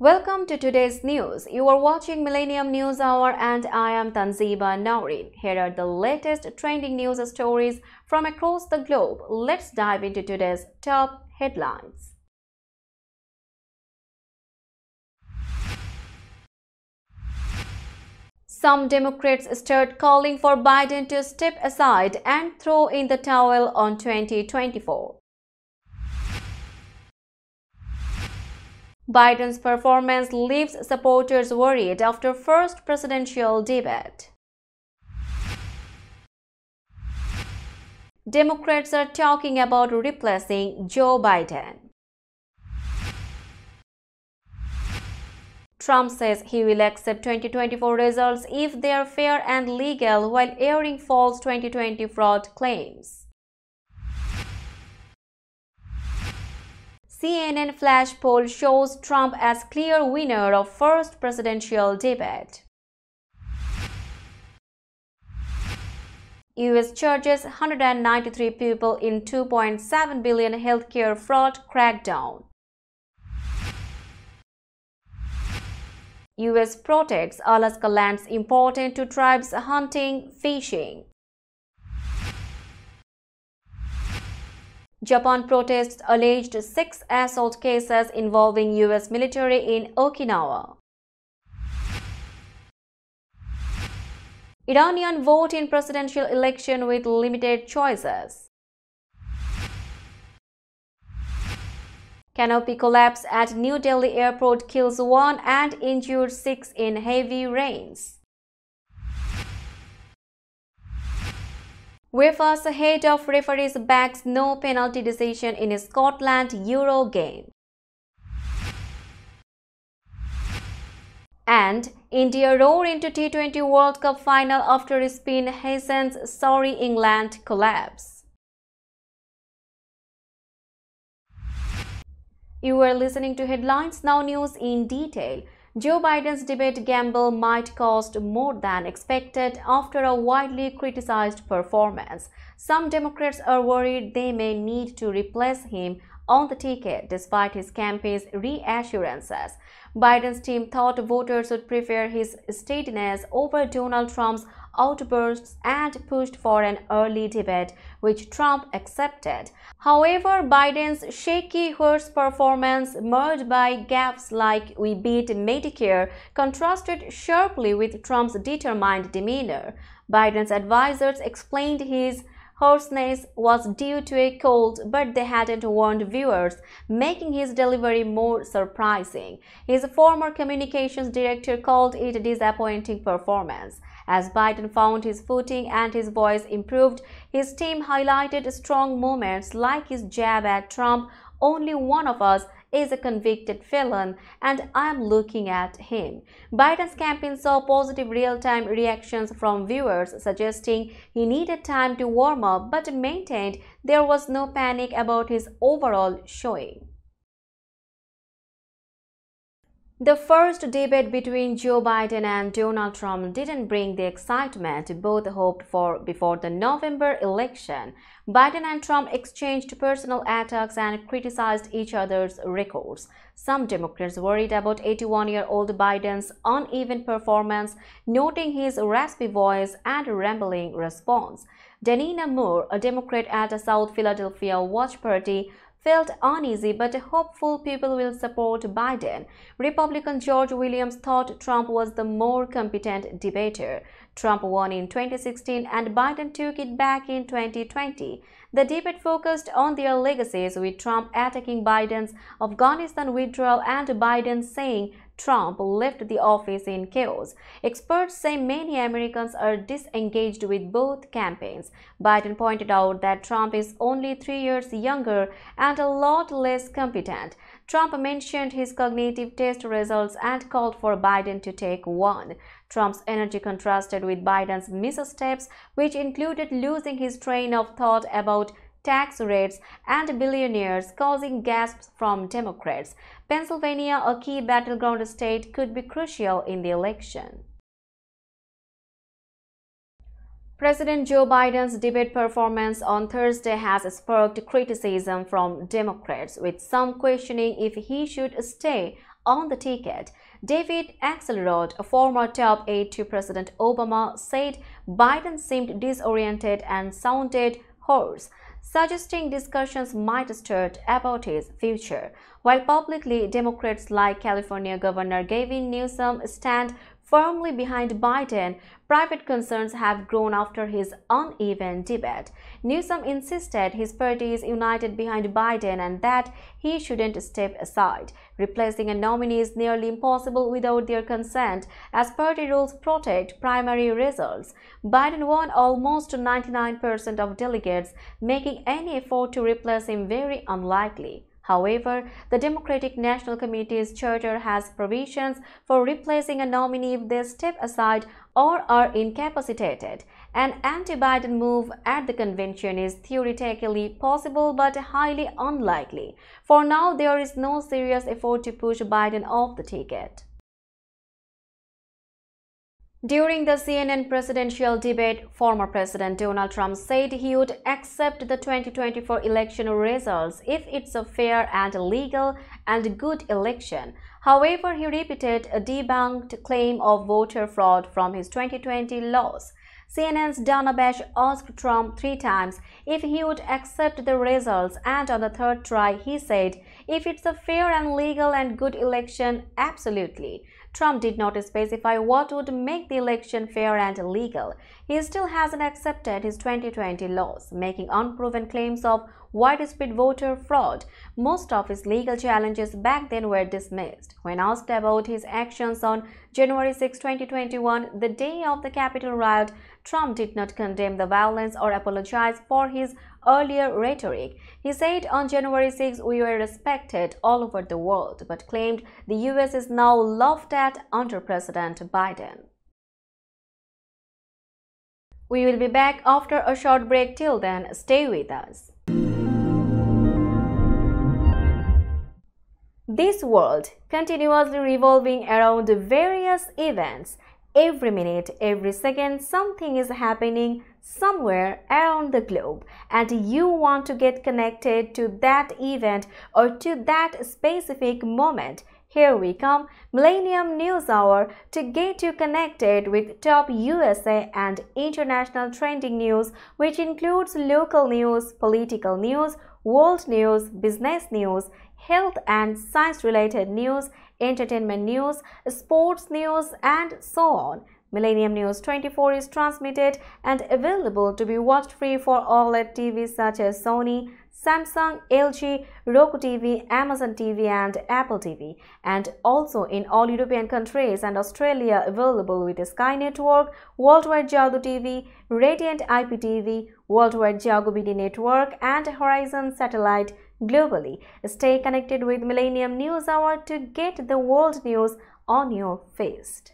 Welcome to today's news. You are watching Millennium News Hour and I am Tanziba Naureen. Here are the latest trending news stories from across the globe. Let's dive into today's top headlines. Some Democrats start calling for Biden to step aside and throw in the towel on 2024. Biden's performance leaves supporters worried after first presidential debate. Democrats are talking about replacing Joe Biden. Trump says he will accept 2024 results if they are fair and legal while airing false 2020 fraud claims. CNN flash poll shows Trump as clear winner of first presidential debate. US charges 193 people in $2.7 billion healthcare fraud crackdown. US protects Alaska lands important to tribes hunting, fishing. Japan protests alleged 6 assault cases involving US military in Okinawa. Iranian vote in presidential election with limited choices. Canopy collapse at New Delhi airport kills 1 and injures 6 in heavy rains. UEFA's head of referees backs no penalty decision in Scotland Euro game. And India roar into T20 World Cup final after spin hastens sorry England collapse. You are listening to Headlines Now News in detail. Joe Biden's debate gamble might cost more than expected after a widely criticized performance. Some Democrats are worried they may need to replace him on the ticket despite his campaign's reassurances. Biden's team thought voters would prefer his steadiness over Donald Trump's outbursts and pushed for an early debate, which Trump accepted. However, Biden's shaky horse performance, marred by gaffes like "we beat Medicare," contrasted sharply with Trump's determined demeanor. Biden's advisors explained his hoarseness was due to a cold, but they hadn't warned viewers, making his delivery more surprising. His former communications director called it a disappointing performance. As Biden found his footing and his voice improved, his team highlighted strong moments like his jab at Trump, "Only one of us is a convicted felon, and I'm looking at him." Biden's campaign saw positive real-time reactions from viewers, suggesting he needed time to warm up, but maintained there was no panic about his overall showing. The first debate between Joe Biden and Donald Trump didn't bring the excitement both hoped for before the November election. Biden and Trump exchanged personal attacks and criticized each other's records. Some Democrats worried about 81-year-old Biden's uneven performance, noting his raspy voice and rambling response. Danina Moore, a Democrat at a South Philadelphia watch party, felt uneasy but hopeful people will support Biden. Republican George Williams thought Trump was the more competent debater. Trump won in 2016 and Biden took it back in 2020. The debate focused on their legacies, with Trump attacking Biden's Afghanistan withdrawal and Biden saying Trump left the office in chaos. Experts say many Americans are disengaged with both campaigns. Biden pointed out that Trump is only 3 years younger and a lot less competent. Trump mentioned his cognitive test results and called for Biden to take one. Trump's energy contrasted with Biden's missteps, which included losing his train of thought about tax rates and billionaires, causing gasps from Democrats. Pennsylvania, a key battleground state, could be crucial in the election. President Joe Biden's debate performance on Thursday has sparked criticism from Democrats, with some questioning if he should stay on the ticket. David Axelrod, a former top aide to President Obama, said Biden seemed disoriented and sounded hoarse, suggesting discussions might start about his future. While publicly, Democrats like California Governor Gavin Newsom stand firmly behind Biden, private concerns have grown after his uneven debate. Newsom insisted his party is united behind Biden and that he shouldn't step aside. Replacing a nominee is nearly impossible without their consent, as party rules protect primary results. Biden won almost 99% of delegates, making any effort to replace him very unlikely. However, the Democratic National Committee's charter has provisions for replacing a nominee if they step aside or are incapacitated. An anti-Biden move at the convention is theoretically possible but highly unlikely. For now, there is no serious effort to push Biden off the ticket. During the CNN presidential debate, former President Donald Trump said he would accept the 2024 election results if it's a fair and legal and good election. However, he repeated a debunked claim of voter fraud from his 2020 loss. CNN's Dana Bash asked Trump 3 times if he would accept the results, and on the third try he said, "If it's a fair and legal and good election, absolutely." Trump did not specify what would make the election fair and legal. He still hasn't accepted his 2020 loss, making unproven claims of widespread voter fraud. Most of his legal challenges back then were dismissed. When asked about his actions on January 6, 2021, the day of the Capitol riot, Trump did not condemn the violence or apologize for his earlier rhetoric. He said on January 6 we were respected all over the world, but claimed the US is now laughed at under President Biden. We will be back after a short break. Till then, stay with us. This world continuously revolving around various events. Every minute, every second, something is happening somewhere around the globe, and you want to get connected to that event or to that specific moment. Here we come, Millennium News Hour, to get you connected with top USA and international trending news, which includes local news, political news, world news, business news, health and science-related news, entertainment news, sports news, and so on. Millennium News 24 is transmitted and available to be watched free for OLED TVs such as Sony, Samsung, LG, Roku TV, Amazon TV, and Apple TV, and also in all European countries and Australia available with Sky Network, Worldwide Jago TV, Radiant IPTV, Worldwide Jago BD Network, and Horizon Satellite globally. Stay connected with Millennium News Hour to get the world news on your fist.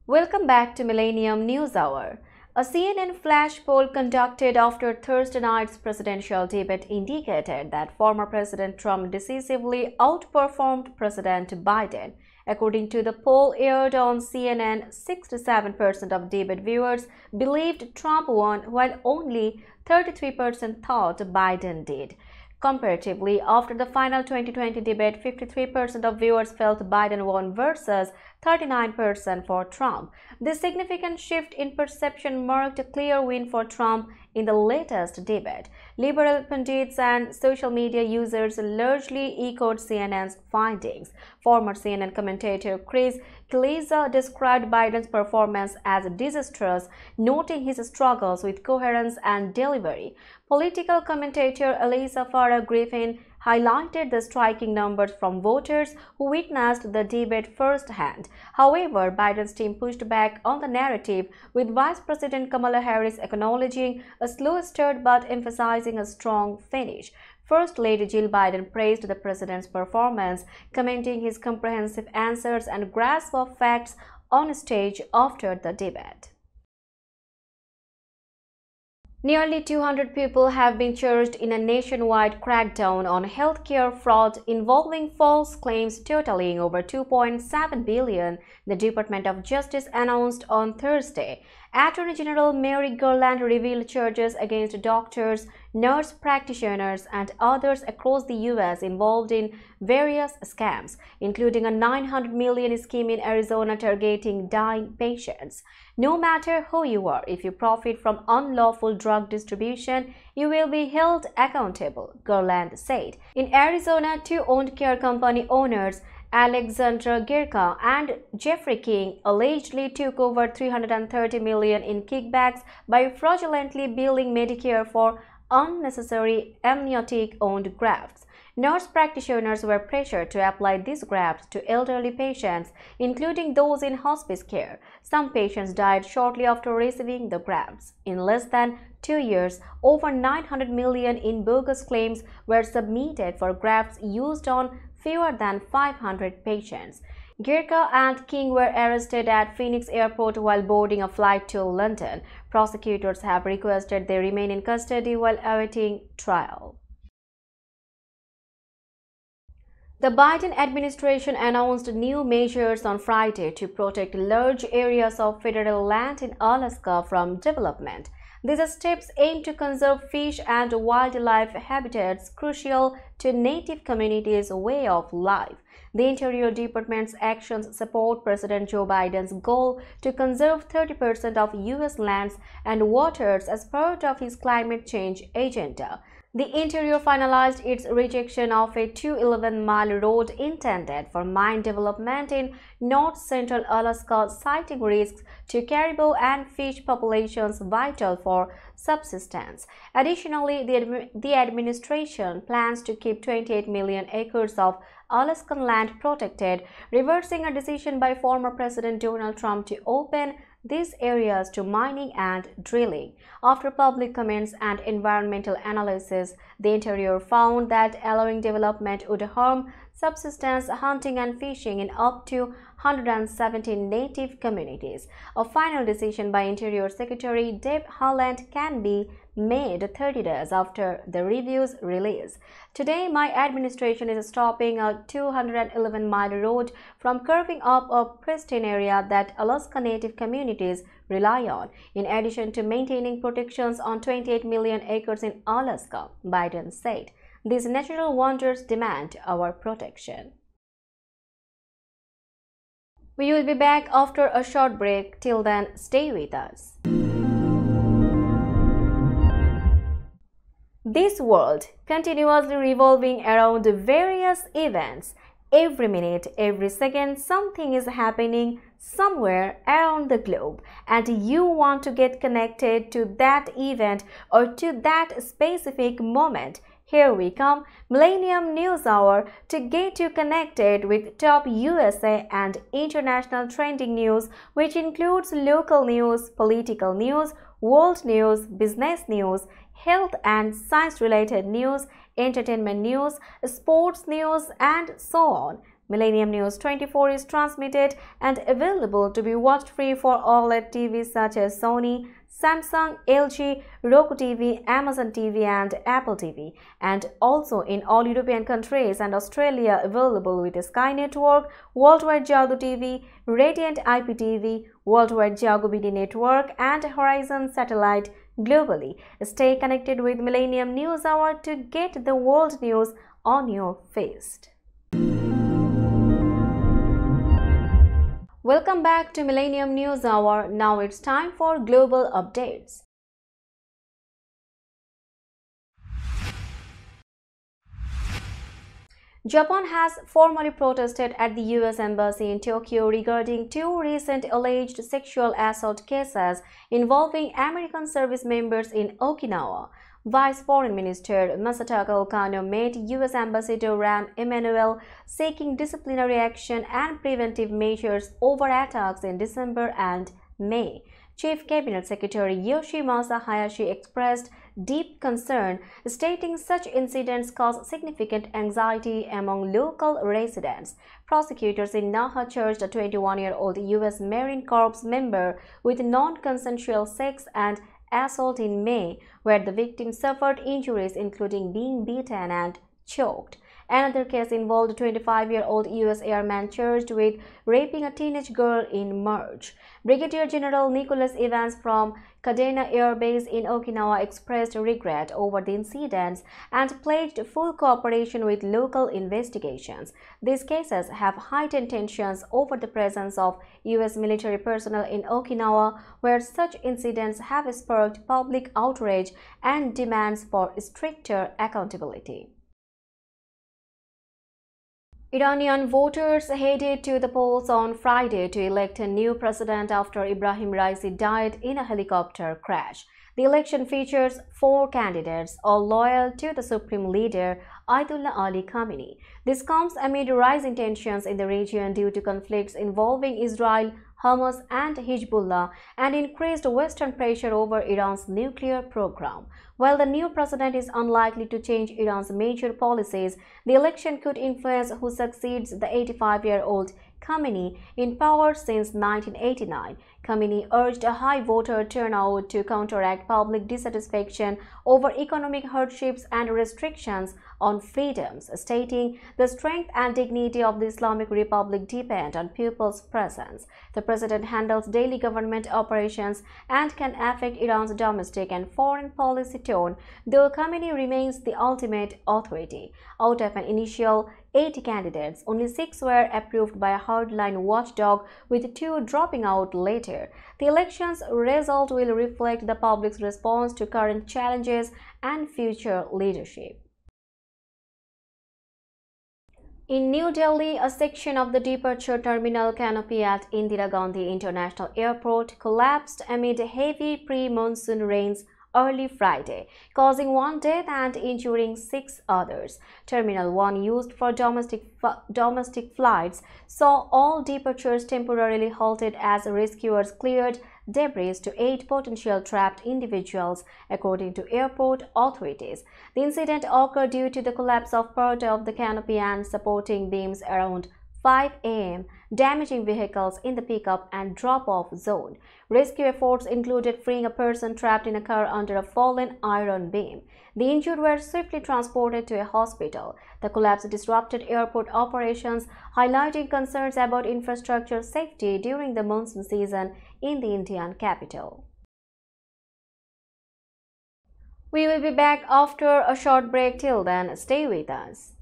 Welcome back to Millennium News Hour. A CNN flash poll conducted after Thursday night's presidential debate indicated that former President Trump decisively outperformed President Biden. According to the poll aired on CNN, 67% of debate viewers believed Trump won, while only 33% thought Biden did. Comparatively, after the final 2020 debate, 53% of viewers felt Biden won versus 39% for Trump. This significant shift in perception marked a clear win for Trump in the latest debate. Liberal pundits and social media users largely echoed CNN's findings. Former CNN commentator Chris Cillizza described Biden's performance as disastrous, noting his struggles with coherence and delivery. Political commentator Elisa Farah Griffin highlighted the striking numbers from voters who witnessed the debate firsthand. However, Biden's team pushed back on the narrative, with Vice President Kamala Harris acknowledging a slow start but emphasizing a strong finish. First Lady Jill Biden praised the president's performance, commenting his comprehensive answers and grasp of facts on stage after the debate. Nearly 200 people have been charged in a nationwide crackdown on healthcare fraud involving false claims totaling over $2.7 billion, the Department of Justice announced on Thursday. Attorney General Merrick Garland revealed charges against doctors, nurse practitioners, and others across the U.S. involved in various scams, including a $900 million scheme in Arizona targeting dying patients. No matter who you are, if you profit from unlawful drug distribution, you will be held accountable, Garland said. In Arizona, two owned care company owners, Alexandra Girka and Jeffrey King, allegedly took over $330 million in kickbacks by fraudulently billing Medicare for unnecessary amniotic-owned grafts. Nurse practitioners were pressured to apply these grafts to elderly patients, including those in hospice care. Some patients died shortly after receiving the grafts. In less than 2 years, over $900 million in bogus claims were submitted for grafts used on fewer than 500 patients. Girka and King were arrested at Phoenix Airport while boarding a flight to London. Prosecutors have requested they remain in custody while awaiting trial. The Biden administration announced new measures on Friday to protect large areas of federal land in Alaska from development. These steps aim to conserve fish and wildlife habitats crucial to Native communities' way of life. The Interior Department's actions support President Joe Biden's goal to conserve 30% of U.S. lands and waters as part of his climate change agenda. The Interior finalized its rejection of a 211-mile road intended for mine development in north-central Alaska, citing risks to caribou and fish populations vital for subsistence. Additionally, the administration plans to keep 28 million acres of Alaskan land protected, reversing a decision by former President Donald Trump to open these areas to mining and drilling. After public comments and environmental analysis, the Interior found that allowing development would harm subsistence hunting and fishing in up to 117 Native communities. A final decision by Interior Secretary Deb Haaland can be made 30 days after the review's release. Today, my administration is stopping a 211-mile road from carving up a pristine area that Alaska Native communities rely on, in addition to maintaining protections on 28 million acres in Alaska, Biden said. These natural wonders demand our protection. We will be back after a short break. Till then, stay with us. This world continuously revolving around various events. Every minute, every second, something is happening somewhere around the globe, and you want to get connected to that event or to that specific moment. Here we come, Millennium News Hour, to get you connected with top USA and international trending news, which includes local news, political news, world news, business news, health and science-related news, entertainment news, sports news, and so on. Millennium News 24 is transmitted and available to be watched free for OLED TVs such as Sony, Samsung, LG, Roku TV, Amazon TV, and Apple TV, and also in all European countries and Australia available with Sky Network, Worldwide Jago TV, Radiant IPTV, Worldwide Jago BD Network, and Horizon Satellite globally. Stay connected with Millennium News Hour to get the world news on your feast. Welcome back to Millennium News Hour. Now it's time for global updates. Japan has formally protested at the U.S. Embassy in Tokyo regarding two recent alleged sexual assault cases involving American service members in Okinawa. Vice Foreign Minister Masataka Okano met U.S. Ambassador Rahm Emanuel seeking disciplinary action and preventive measures over attacks in December and May. Chief Cabinet Secretary Yoshimasa Hayashi expressed deep concern, stating such incidents cause significant anxiety among local residents. Prosecutors in Naha charged a 21-year-old U.S. Marine Corps member with non-consensual sex and assault in May, where the victim suffered injuries including being beaten and choked. Another case involved a 25-year-old U.S. airman charged with raping a teenage girl in March. Brigadier General Nicholas Evans from Kadena Air Base in Okinawa expressed regret over the incidents and pledged full cooperation with local investigations. These cases have heightened tensions over the presence of U.S. military personnel in Okinawa, where such incidents have sparked public outrage and demands for stricter accountability. Iranian voters headed to the polls on Friday to elect a new president after Ibrahim Raisi died in a helicopter crash. The election features 4 candidates, all loyal to the supreme leader Ayatollah Ali Khamenei. This comes amid rising tensions in the region due to conflicts involving Israel, Hamas and Hezbollah, and increased Western pressure over Iran's nuclear program. While the new president is unlikely to change Iran's major policies, the election could influence who succeeds the 85-year-old Khamenei in power since 1989. Khamenei urged a high voter turnout to counteract public dissatisfaction over economic hardships and restrictions on freedoms, stating, "The strength and dignity of the Islamic Republic depend on people's presence. The president handles daily government operations and can affect Iran's domestic and foreign policy tone, though Khamenei remains the ultimate authority." Out of an initial 80 candidates, only 6 were approved by a hardline watchdog, with 2 dropping out later. The election's result will reflect the public's response to current challenges and future leadership. In New Delhi, a section of the departure terminal canopy at Indira Gandhi International Airport collapsed amid heavy pre-monsoon rains early Friday, causing 1 death and injuring 6 others. Terminal 1, used for domestic flights, saw all departures temporarily halted as rescuers cleared debris to aid potential trapped individuals, according to airport authorities. The incident occurred due to the collapse of part of the canopy and supporting beams around 5 a.m., damaging vehicles in the pickup and drop-off zone. Rescue efforts included freeing a person trapped in a car under a fallen iron beam. The injured were swiftly transported to a hospital. The collapse disrupted airport operations, highlighting concerns about infrastructure safety during the monsoon season in the Indian capital. We will be back after a short break. Till then, stay with us.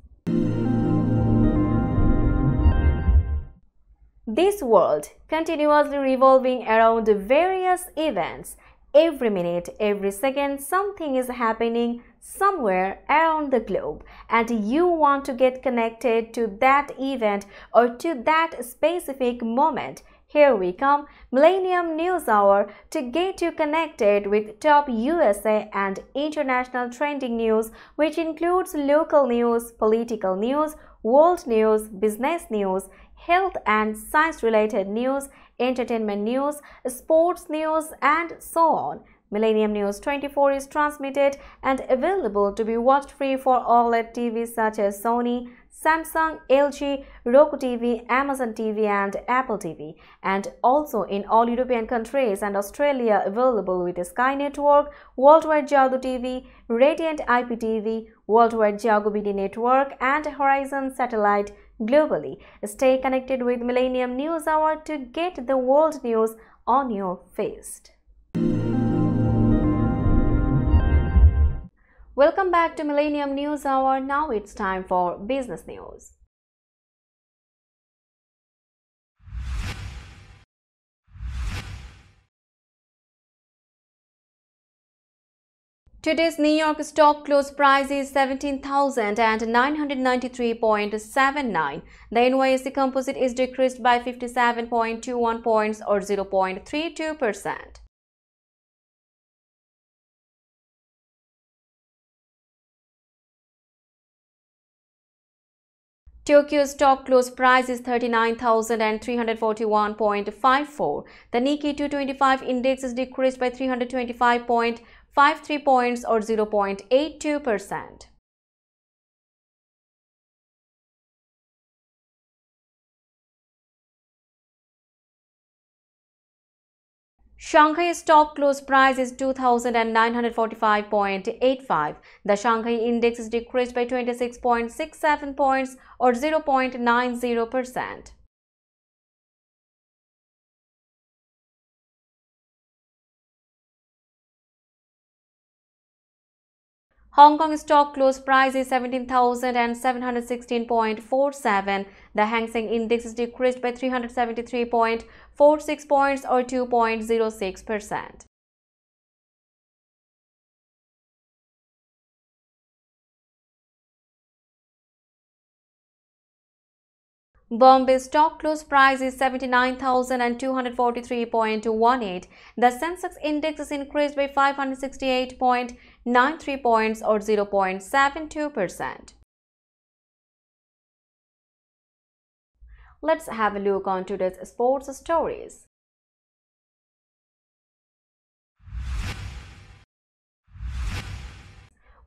This world continuously revolving around various events. Every minute, every second, something is happening somewhere around the globe, and you want to get connected to that event or to that specific moment. Here we come, Millennium News Hour, to get you connected with top USA and international trending news, which includes local news, political news, world news, business news, health and science-related news, entertainment news, sports news, and so on. Millennium News 24 is transmitted and available to be watched free for OLED TVs such as Sony, Samsung, LG, Roku TV, Amazon TV, and Apple TV, and also in all European countries and Australia available with Sky Network, Worldwide Jago TV, Radiant IPTV, Worldwide Jago BD Network, and Horizon Satellite globally. Stay connected with Millennium News Hour to get the world news on your feast. Welcome back to Millennium News Hour. Now it's time for business news. Today's New York stock close price is 17,993.79. The NYSE Composite is decreased by 57.21 points or 0.32%. Tokyo stock close price is 39,341.54. The Nikkei 225 index is decreased by 325.53 points or 0.82%. Shanghai stock close price is 2,945.85. The Shanghai index is decreased by 26.67 points or 0.90%. Hong Kong stock close price is 17,716.47. The Hang Seng index is decreased by 373.46 points or 2.06%. Bombay stock close price is 79,243.18. The Sensex index is increased by 568.93 points or 0.72%. Let's have a look on today's sports stories.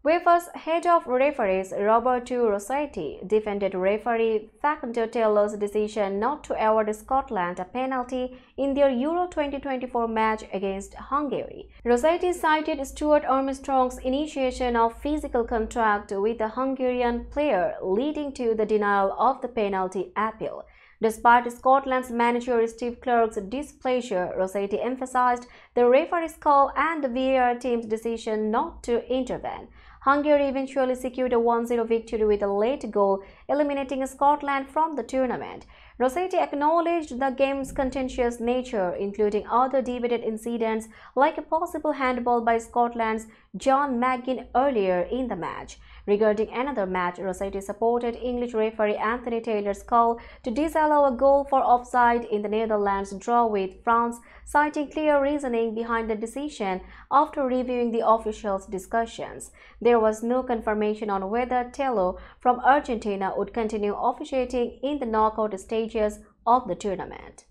UEFA's head of referees Roberto Rossetti defended referee Facundo Tello's decision not to award Scotland a penalty in their Euro 2024 match against Hungary. Rossetti cited Stuart Armstrong's initiation of physical contact with a Hungarian player, leading to the denial of the penalty appeal. Despite Scotland's manager Steve Clarke's displeasure, Rossetti emphasized the referee's call and the VAR team's decision not to intervene. Hungary eventually secured a 1-0 victory with a late goal, eliminating Scotland from the tournament. Rossetti acknowledged the game's contentious nature, including other debated incidents like a possible handball by Scotland's John McGinn earlier in the match. Regarding another match, Rossetti supported English referee Anthony Taylor's call to disallow a goal for offside in the Netherlands' draw with France, citing clear reasoning behind the decision after reviewing the officials' discussions. There was no confirmation on whether Taylor from Argentina would continue officiating in the knockout stages of the tournament.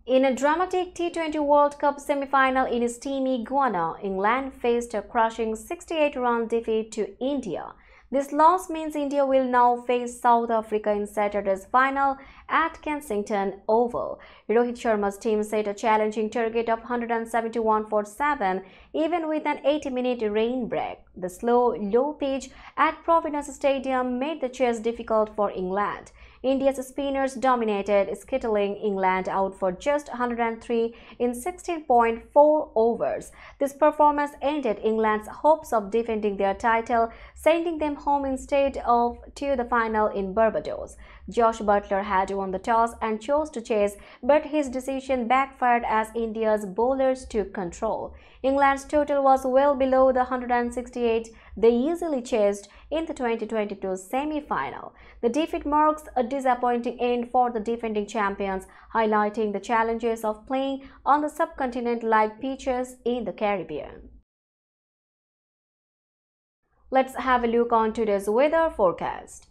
In a dramatic T20 World Cup semi-final in steamy Guyana, England faced a crushing 68-run defeat to India. This loss means India will now face South Africa in Saturday's final at Kensington Oval. Rohit Sharma's team set a challenging target of 171 for 7, even with an 80-minute rain break. The slow, low pitch at Providence Stadium made the chase difficult for England. India's spinners dominated, skittling England out for just 103 in 16.4 overs. This performance ended England's hopes of defending their title, sending them home instead of to the final in Barbados. Josh Butler had won the toss and chose to chase, but his decision backfired as India's bowlers took control. England's total was well below the 168 they easily chased in the 2022 semi-final. The defeat marks a disappointing end for the defending champions, highlighting the challenges of playing on the subcontinent-like pitches in the Caribbean. Let's have a look on today's weather forecast.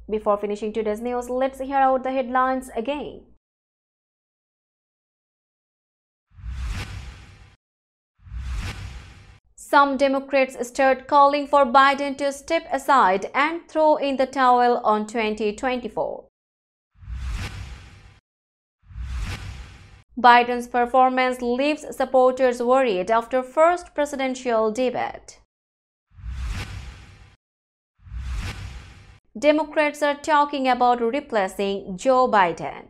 Before finishing today's news, let's hear out the headlines again. Some Democrats start calling for Biden to step aside and throw in the towel on 2024. Biden's performance leaves supporters worried after first presidential debate. Democrats are talking about replacing Joe Biden.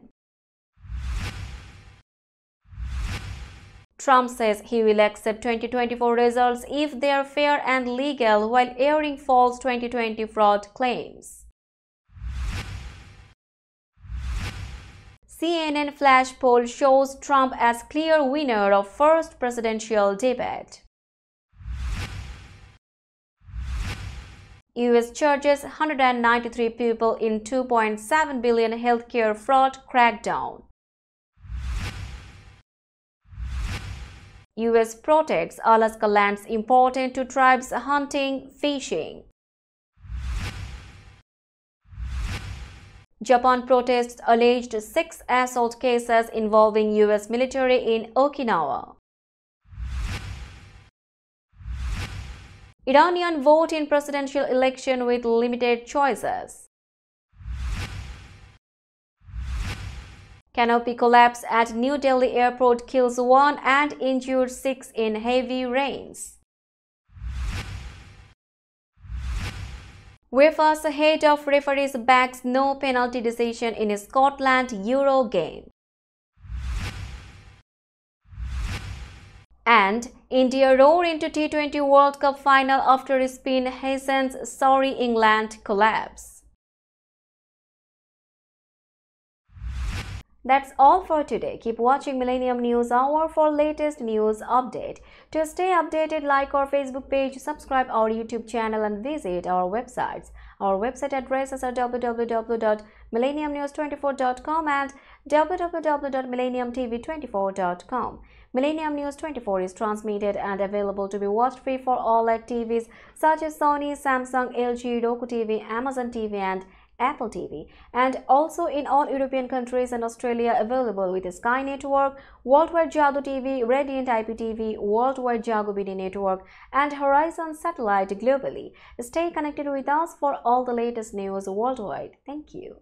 Trump says he will accept 2024 results if they are fair and legal while airing false 2020 fraud claims. CNN flash poll shows Trump as clear winner of first presidential debate. US charges 193 people in $2.7 billion healthcare fraud crackdown. US protects Alaska lands important to tribes hunting, fishing. Japan protests alleged 6 assault cases involving US military in Okinawa. Iranian vote in presidential election with limited choices. Canopy collapse at New Delhi airport kills 1 and injures 6 in heavy rains. UEFA's head of referees backs no penalty decision in Scotland Euro game. And India roar into T20 World Cup final after spin hastens sorry England collapse. That's all for today. Keep watching Millennium News Hour for latest news update. To stay updated, like our Facebook page, subscribe our YouTube channel and visit our websites. Our website addresses are www.millenniumnews24.com and www.millenniumtv24.com. Millennium News 24 is transmitted and available to be watched free for all at TVs such as Sony, Samsung, LG, Roku TV, Amazon TV and Apple TV, and also in all European countries and Australia, available with Sky Network, Worldwide Jago TV, Radiant IPTV, Worldwide Jago BD Network and Horizon Satellite globally. Stay connected with us for all the latest news worldwide. Thank you.